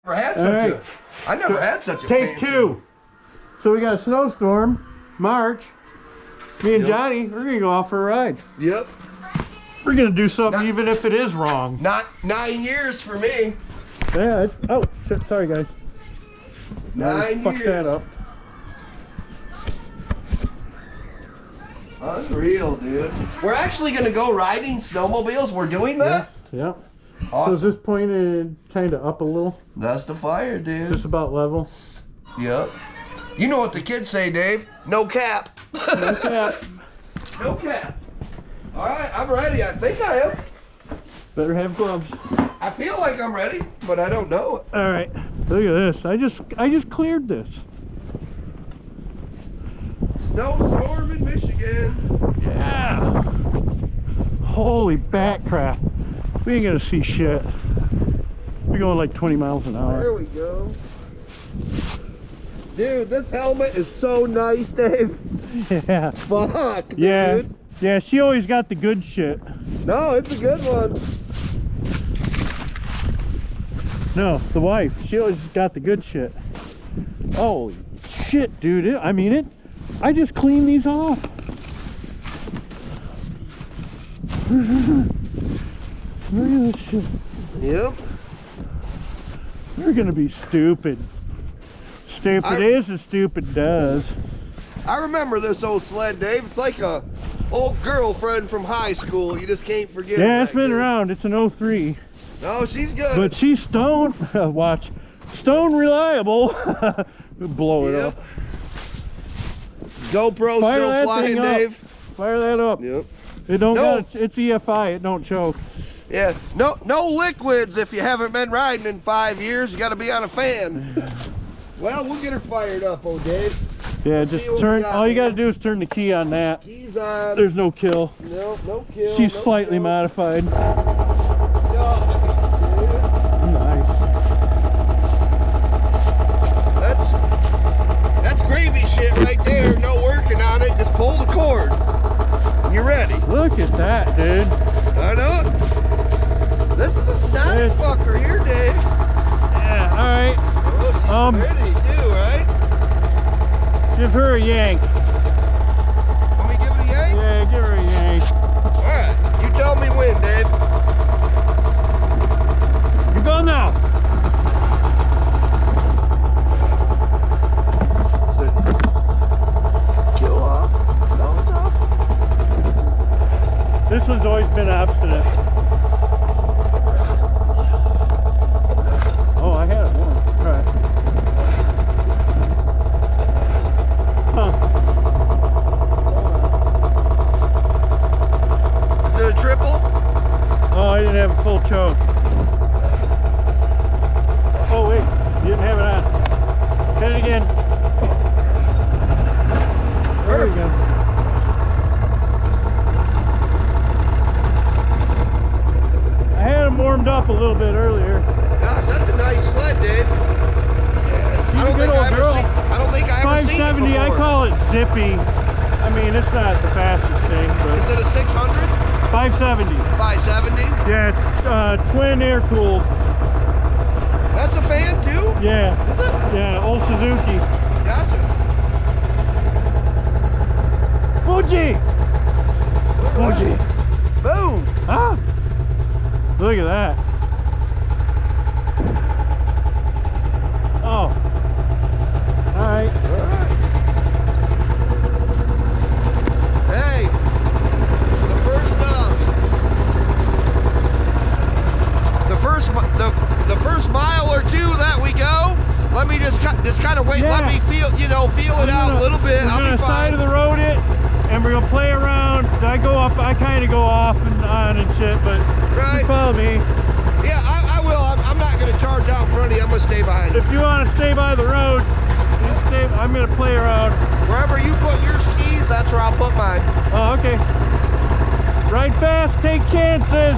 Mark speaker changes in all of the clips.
Speaker 1: I never had such a
Speaker 2: Take two. So we got a snowstorm, March. Me and Johnny, we're gonna go out for a ride.
Speaker 1: Yep.
Speaker 2: We're gonna do something even if it is wrong.
Speaker 1: Not 9 years for me.
Speaker 2: Yeah, oh, shit, sorry guys.
Speaker 1: 9
Speaker 2: Fuck
Speaker 1: years.
Speaker 2: that up.
Speaker 1: Unreal, dude. We're actually gonna go riding snowmobiles. We're doing that?
Speaker 2: Yeah.
Speaker 1: Awesome.
Speaker 2: So is this pointed kind of up a little?
Speaker 1: That's the fire, dude.
Speaker 2: Just about level?
Speaker 1: Yep. You know what the kids say, Dave? No cap.
Speaker 2: No cap.
Speaker 1: No cap. All right, I'm ready. I think I am.
Speaker 2: Better have gloves.
Speaker 1: I feel like I'm ready, but I don't know it.
Speaker 2: All right, look at this. I just cleared this.
Speaker 1: Snowstorm in Michigan.
Speaker 2: Yeah. Holy bat crap. We ain't gonna see shit. We're going like 20 miles an hour.
Speaker 1: There we go. Dude, this helmet is so nice, Dave.
Speaker 2: Yeah.
Speaker 1: Fuck,
Speaker 2: yeah.
Speaker 1: dude.
Speaker 2: Yeah, she always got the good shit.
Speaker 1: No, it's a good one.
Speaker 2: No, the wife. She always got the good shit. Holy shit, dude. I just cleaned these off. Look at this shit.
Speaker 1: Yep.
Speaker 2: You're gonna be stupid. Stupid is as stupid does.
Speaker 1: I remember this old sled, Dave. It's like a old girlfriend from high school. You just can't forget.
Speaker 2: Yeah, it's been around. It's an 03.
Speaker 1: No, she's good.
Speaker 2: But she's stone. Watch. Stone reliable. Blow it up.
Speaker 1: GoPro
Speaker 2: Fire
Speaker 1: still
Speaker 2: that
Speaker 1: flying,
Speaker 2: thing up.
Speaker 1: Dave.
Speaker 2: Fire that up.
Speaker 1: Yep.
Speaker 2: It don't
Speaker 1: No.
Speaker 2: it's EFI. It don't choke.
Speaker 1: Yeah. No liquids if you haven't been riding in 5 years. You got to be on a fan. Well, we'll get her fired up, old Dave.
Speaker 2: Yeah, just turn. All you got to do is turn the key on that.
Speaker 1: Keys on.
Speaker 2: There's no kill.
Speaker 1: No kill.
Speaker 2: She's
Speaker 1: no
Speaker 2: slightly
Speaker 1: kill.
Speaker 2: modified.
Speaker 1: Nice. That's gravy shit right there. No working on it. Just pull the cord. You're ready.
Speaker 2: Look at that, dude.
Speaker 1: I know it. This is a snotty fucker here, Dave.
Speaker 2: Yeah. All right.
Speaker 1: Oh, she's ready too, right?
Speaker 2: Give her a yank.
Speaker 1: Want me to give it a yank?
Speaker 2: Yeah, give her a yank.
Speaker 1: All right. You tell me when, Dave.
Speaker 2: You go now.
Speaker 1: Kill off? No, it's off.
Speaker 2: This one's always been obstinate. Oh, I had it once. Try it. Huh.
Speaker 1: Is it a triple?
Speaker 2: Oh, I didn't have a full choke. Oh, wait. You didn't have it on. Hit it again. There we go. I had them warmed up a little bit earlier.
Speaker 1: Gosh, that's a nice sled, Dave.
Speaker 2: She's a good old girl.
Speaker 1: I don't think I ever seen it
Speaker 2: 570,
Speaker 1: before.
Speaker 2: I call it zippy. I mean, it's not the fastest thing, but...
Speaker 1: Is it a 600?
Speaker 2: 570.
Speaker 1: 570?
Speaker 2: Yeah, it's twin air cooled.
Speaker 1: That's a fan too?
Speaker 2: Yeah. Is it? Yeah, old Suzuki.
Speaker 1: Gotcha.
Speaker 2: Fuji! Fuji.
Speaker 1: Boom!
Speaker 2: Ah! Look at that. Oh. Alright.
Speaker 1: Hey, the first mile or two that we go, let me just kind of wait.
Speaker 2: Yeah.
Speaker 1: Let me feel it out a little bit. I'll
Speaker 2: We're
Speaker 1: be
Speaker 2: gonna side
Speaker 1: fine.
Speaker 2: of the road it, and we're gonna play around. I go up. I kind of go off and on and shit, but
Speaker 1: Right.
Speaker 2: you follow me.
Speaker 1: Yeah, I will. I'm not gonna charge out in front of you. I'm gonna stay behind you.
Speaker 2: If you want to stay by the road, you stay, I'm gonna play around.
Speaker 1: Wherever you put your skis, that's where I'll put mine.
Speaker 2: Oh, okay. Ride fast, take chances.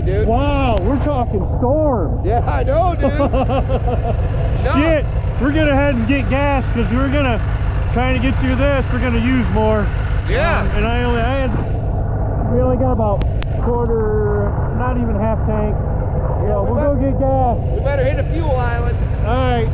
Speaker 1: dude.
Speaker 2: Wow, we're talking storm.
Speaker 1: Yeah, I know, dude.
Speaker 2: Shit, we're gonna head and get gas because we're gonna trying to get through this. We're gonna use more.
Speaker 1: Yeah.
Speaker 2: We only got about quarter, not even half tank. Yeah, we'll go get gas.
Speaker 1: We better hit a fuel island.
Speaker 2: All right.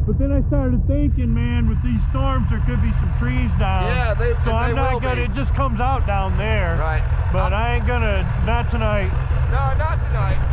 Speaker 2: But then I started thinking, man, with these storms, there could be some trees down.
Speaker 1: Yeah,
Speaker 2: so I'm not gonna. It just comes out down there.
Speaker 1: Right.
Speaker 2: But I ain't gonna. Not tonight.
Speaker 1: No, not tonight.